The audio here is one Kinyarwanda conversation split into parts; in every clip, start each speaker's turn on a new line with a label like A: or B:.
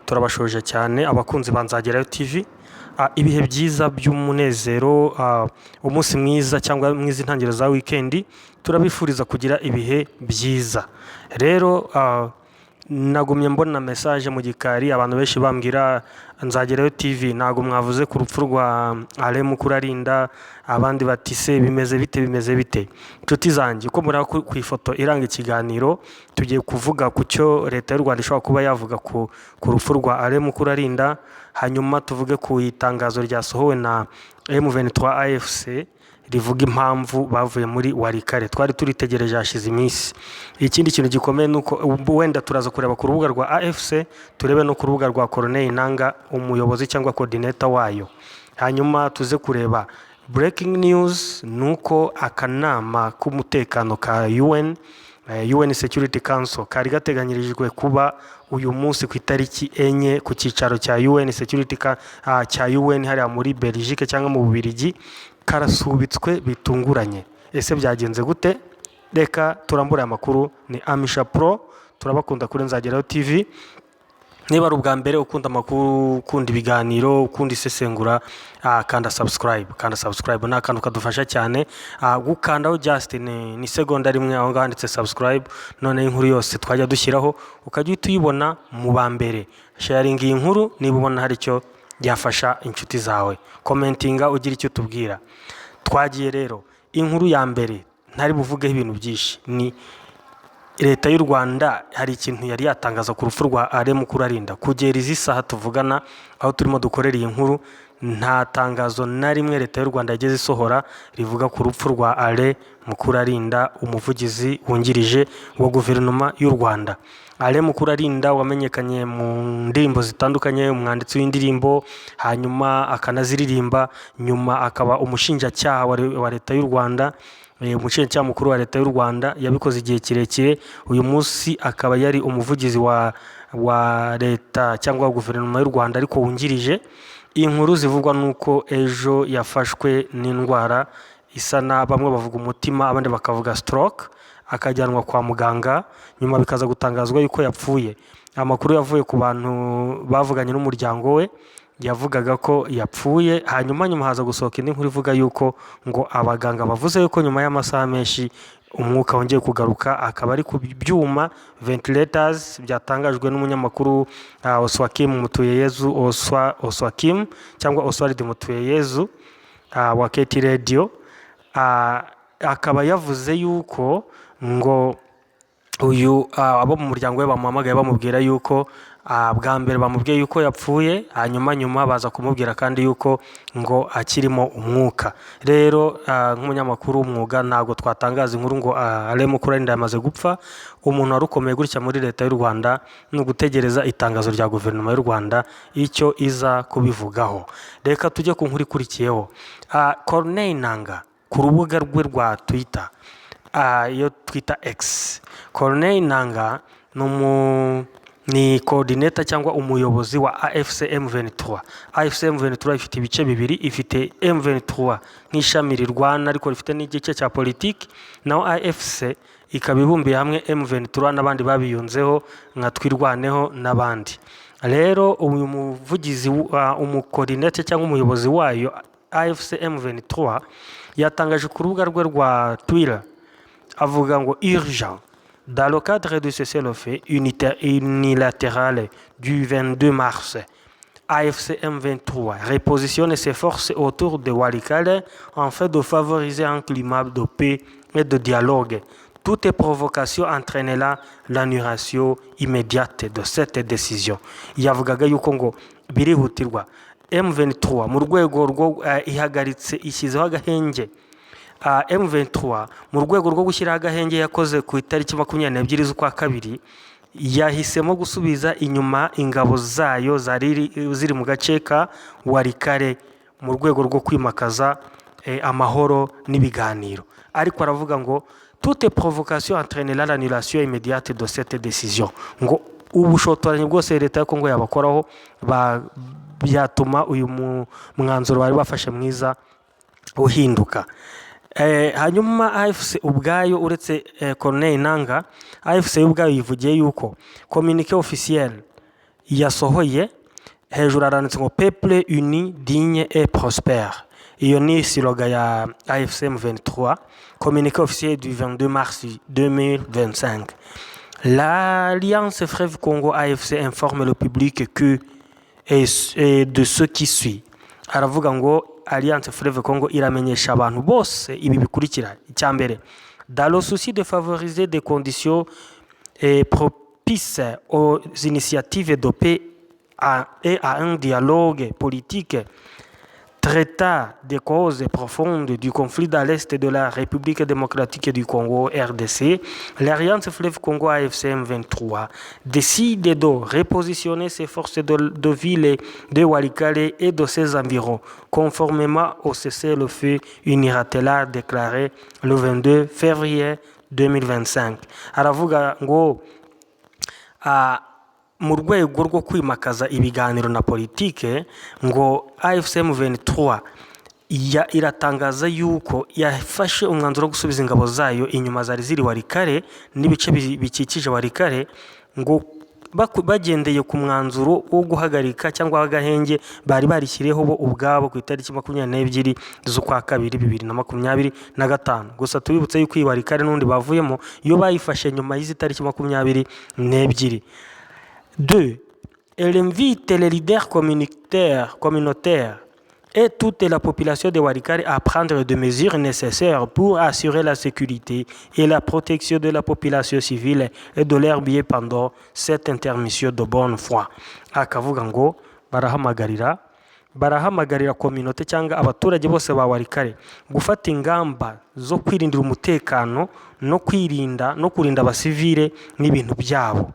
A: turabashoje cyane abakunzi banzagerayo TV. Ibihe byiza by'umunezero, umunsi mwiza cyangwa mwiza intangiriro za weekend, turabifuriza kugira ibihe byiza. Rero nagumye mbona message mu gikari abantu benshi bambwira nzagerayo TV ntago mwavuze ku rupfu rwa Alain Mukurarinda, abandi bati se bimeze bite. Inshuti zanjye uko muri ku ifoto iranga ikiganiro, tugiye kuvuga ku cyo leta y'u Rwanda ishobora kuba yavuga ku rupfu rwa Alain Mukurarinda, hanyuma tuvuge ku itangazo ryasohowe na M23 AFC rivuga impamvu bavuye muri Warikare. Twari turitegereje hashize iminsi. Ikindi kintu gikomeye nuko wenda turaza kureba ku rubuga rwa AFC, turebe no ku rubuga rwa Corneille Nangaa, umuyobozi cyangwa coordinator wayo. Hanyuma tuze kureba breaking news nuko akanama k'umutekano ka UN Security Council kari gateganyirijwe kuba uyu munsi ku itariki 4 ku cyicaro cya UN Security cya UN hariya muri Belgique cyangwa mu Bubiligi, karasubitswe bitunguranye. Ese byagenze gute? Reka turambure amakuru. Ni Amisha Pro, turabakunda kuri Nzagerayo TV. Niba ari ubwa mbere ukunda amakuru, ukunda ibiganiro, ukunda isesengura, kanda subscribe. Ni akantu kadufasha cyane. Gukandaho just ni segonda rimwe aho nganditse subscribe, none inkuru yose twajya dushyiraho ukajya uyibona mu ba mbere. Sharing iyi nkuru niba ubona hari icyo yafasha inshuti zawe, commentinga ugira icyo tubwira. Twagiye rero inkuru ya mbere, ntari buvugeho ibintu byinshi. Ni leta y'u Rwanda hari ikintu yari yatangaza ku rupfu rwa Alain Mukurarinda. Kugera izi saha tuvugana aho turimo dukorera iyi nkuru, nta tangazo na rimwe leta y'u Rwanda yageze isohora rivuga ku rupfu rwa Alain Mukurarinda, umuvugizi wungirije wa guverinoma y'u Rwanda. Alain Mukurarinda wamenyekanye mu ndirimbo zitandukanye, umwanditsi w'indirimbo, hanyuma akanaziririmba, nyuma akaba umushinjacyaha wa leta y'u Rwanda, umushinjacyaha mukuru wa leta y'u Rwanda. Yabikoze igihe kirekire. Uyu munsi akaba yari umuvugizi wa leta cyangwa guverinoma y'u Rwanda ariko wungirije. Inkuru zivugwa nuko ejo yafashwe n'indwara isa na bamwe bavuga umutima, abandi bakavuga stroke, akajyanwa kwa muganga, nyuma bikaza gutangazwa yuko yapfuye. Amakuru yavuye ku bantu bavuganye n'umuryango we yavugaga ko yapfuye, hanyuma haza gusohoka indi nkuru ivuga yuko ngo abaganga bavuze yuko nyuma y'amasaha menshi umwuka wongeye kugaruka, akaba ari ku byuma ventilators, byatangajwe n'umunyamakuru Oswakim Mutuyeyezu, Oswakim cyangwa Oswald Mutuyeyezu wa KT Radio. Akaba yavuze yuko ngo uyu abo mu muryango we bamuhamagaye bamubwira yuko bwa mbere bamubwiye yuko yapfuye, hanyuma baza kumubwira kandi yuko ngo akirimo umwuka. Rero nk'umunyamakuru w'umwuga ntabwo twatangaza inkuru ngo Alain Mukurarinda yamaze gupfa. Umuntu wari ukomeye gutya muri leta y'u Rwanda ni ugutegereza itangazo rya guverinoma y'u Rwanda icyo iza kubivugaho. Reka tujye ku nkuru ikurikiyeho. Corneille Nangaa ku rubuga rwe rwa Twitter, iyo twita X, Corneille Nangaa ni coordinator cyangwa umuyobozi wa AFC M23. AFC M23 ifite ibice bibiri, ifite M23 nk'ishami rirwana ariko rifite n'igice cya politiki, naho AFC ikaba ibumbiye hamwe M23 n'abandi babiyunzeho nka Twirwaneho n'abandi. Rero uyu muvugizi umucoordinator cyangwa umuyobozi wayo AFC M23 yatangaje ku rubuga rwe rwa Twitter avuga ngo urgent. Dans le cadre de cessez-le-feu unilatéral du 22 mars, AFC M23 repositionne ses forces autour de Warikare afin de favoriser un climat de paix et de dialogue. Toute provocation entraînera l'annulation immédiate de cette décision. Yavugaga yuko ngo birihutirwa M23 mu rwego rwo ihagaritse ishyizeho agahenge. M23 mu rwego rwo gushyiraho agahenge yakoze ku itariki 22 z'ukwa kabiri, yahisemo gusubiza inyuma ingabo zayo ziri mu gace ka Warikare mu rwego rwo kwimakaza amahoro n'ibiganiro. Ariko aravuga ngo toute provocation entraînera l'annulation immédiate de cette décision. Ngo ubushotoranyi bwose leta ya Kongo yabakoraho byatuma uyu mwanzuro bari bafashe mwiza uhinduka. Hanyuma AFC ubwayo uretse Corneille Nangaa, AFC ubwayo yivugiye yuko communiqué officiel yasohoye hejuru aranditse ngo peuple uni digne et prospère. Iyo ni slogan ya AFC M23, communiqué officiel du 22 mars 2025. L'Alliance Fleuve Congo AFC informe le public que et de ce qui suit. Aravuga ngo Alliance Fleuve Congo iramenyesha abantu bose ibi bikurikira. Icyambere, dans le souci de favoriser des conditions propices aux initiatives de paix et à un dialogue politique traitant des causes profondes du conflit dans l'Est de la République démocratique du Congo, RDC, l'Alliance Fleuve Congo AFC M23 décide de repositionner ses forces de ville de Walikale et de ses environs, conformément au cessez-le-feu unilatéral déclaré le 22 février 2025. Aravuga ngo mu rwego rwo kwimakaza ibiganiro na politike ngo AFC M23 iratangaza yuko yafashe umwanzuro wo gusubiza ingabo zayo inyuma zari ziri Walikale n'ibice bikikije Walikale ngo bagendeye ku mwanzuro wo guhagarika cyangwa agahenge bari barishyiriyeho bo ubwabo ku itariki 22 z'ukwa kabiri 2025. Gusa tubibutse yuko iyi Walikale n'undi bavuyemo iyo bayifashe nyuma y'izi tariki 22. 2. Elle invite les leaders communautaires et toute la population de Walikale à prendre des mesures nécessaires pour assurer la sécurité et la protection de la population civile et de leurs biens pendant cette intermission de bonne foi. Akavuga ngo barahamagarira communauté cyangwa abaturage bose ba Walikale gufata ingamba zo kwirindira umutekano no kurinda abasivile n'ibintu byabo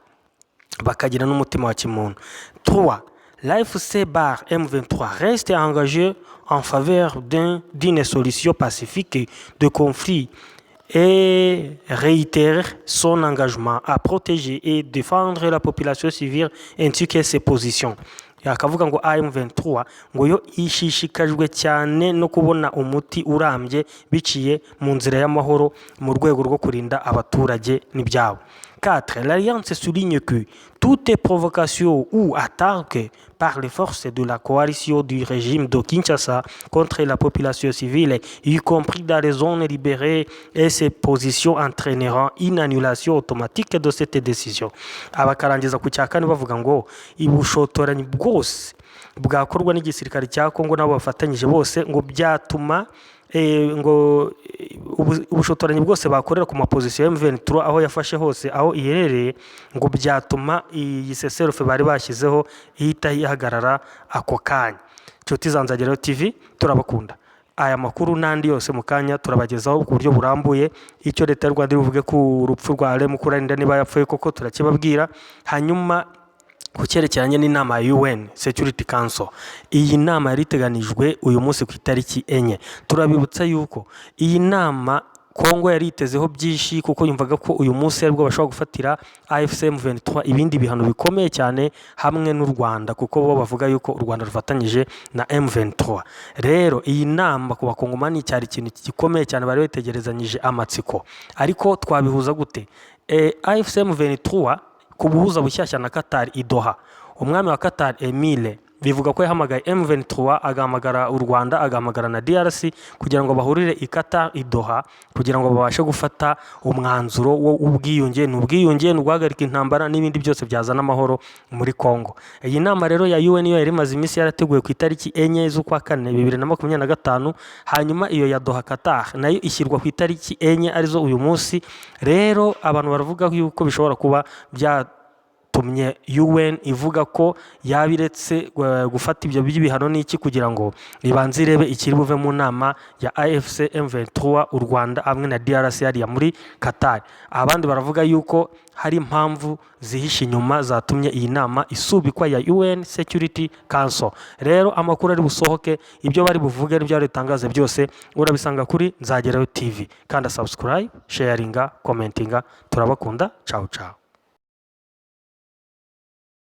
A: bakagira n'umutima wa kimuntu. 3. L'AFC M23 reste engagé en faveur d'une solution pacifique de conflit et réitère son engagement à protéger et défendre la population civile ainsi que ses positions. Akavuga ngo AM23 ngo yo ishishikajwe cyane no kubona umuti urambye biciye mu nzira y'amahoro mu rwego rwo kurinda abaturage n'ibyabo. 4. L'Alliance souligne que toute provocation ou attaque par les forces de la coalition du régime de Kinshasa contre la population civile, y compris dans les zones libérées, et ces positions entraîneront une annulation automatique de cette décision. Abakarangiza ku cyakane bavuga ngo ibushotoranyi bwose bwakorwa n'igisirikare cya Kongo nabo bafatanyije bose ngo byatuma ngo ubushotoranyi bwose bakorera ku mapozisiyo ya M23 aho yafashe hose aho iherereye ngo byatuma iyi cessez-le-feu bari bashyizeho ihita ihagarara ako kanya. Nshuti za Nzagerayo TV turabakunda. Aya makuru n'andi yose mu kanya turabagezaho ku buryo burambuye. Icyo leta y'u Rwanda ivuge ku rupfu rwa Alain Mukurarinda niba yapfuye koko turakibabwira. Hanyuma ku cyerekeranye n'inama ya UN Security Council, iyi nama yari iteganijwe uyu munsi ku itariki 4. Turabibutsa yuko iyi nama Kongo yari itezeho byinshi kuko yumvaga ko uyu munsi aribwo bashobora gufatira AFC M23 ibindi bihano bikomeye cyane hamwe n'u Rwanda kuko bo bavuga yuko u Rwanda rufatanyije na M23. Rero iyi nama ku bakongomani cyari ikintu gikomeye cyane bari bategerezanyije amatsiko. Ariko twabihuza gute? AFC M23 kubuhuza bushyashya na Qatar i Doha. Umwami wa Qatar Emile bivuga ko yahamagaye M23 agahamagara u Rwanda agahamagara na DRC kugira ngo bahurire i Qatar i Doha kugira ngo babashe gufata umwanzuro wo ubwiyunge n'uguhagarika intambara n'ibindi byose byazana amahoro muri Kongo. Iyi nama rero ya UN yo yari maze iminsi yarateguye ku itariki 4 z'ukwa 4 2025, hanyuma iyo ya Doha Qatar nayo ishyirwa ku itariki 4 arizo uyu munsi. Rero abantu baravuga yuko bishobora kuba tumye UN ivuga ko yabiretse gufata ibyo by'ibihano n'iki kugira ngo ibanze irebe ikiri buve mu nama ya AFC M23 u Rwanda hamwe na DRC yari muri Qatar. Abandi baravuga yuko hari impamvu zihishe inyuma zatumye iyi nama isubikwa ya UN Security Council. Rero amakuru ari busohoke, ibyo bari buvuge n'ibyo ari bitangaze byose urabisanga kuri Nzagerayo TV. Kanda subscribe, sharinga, commentinga. Turabakunda. Ciao ciao.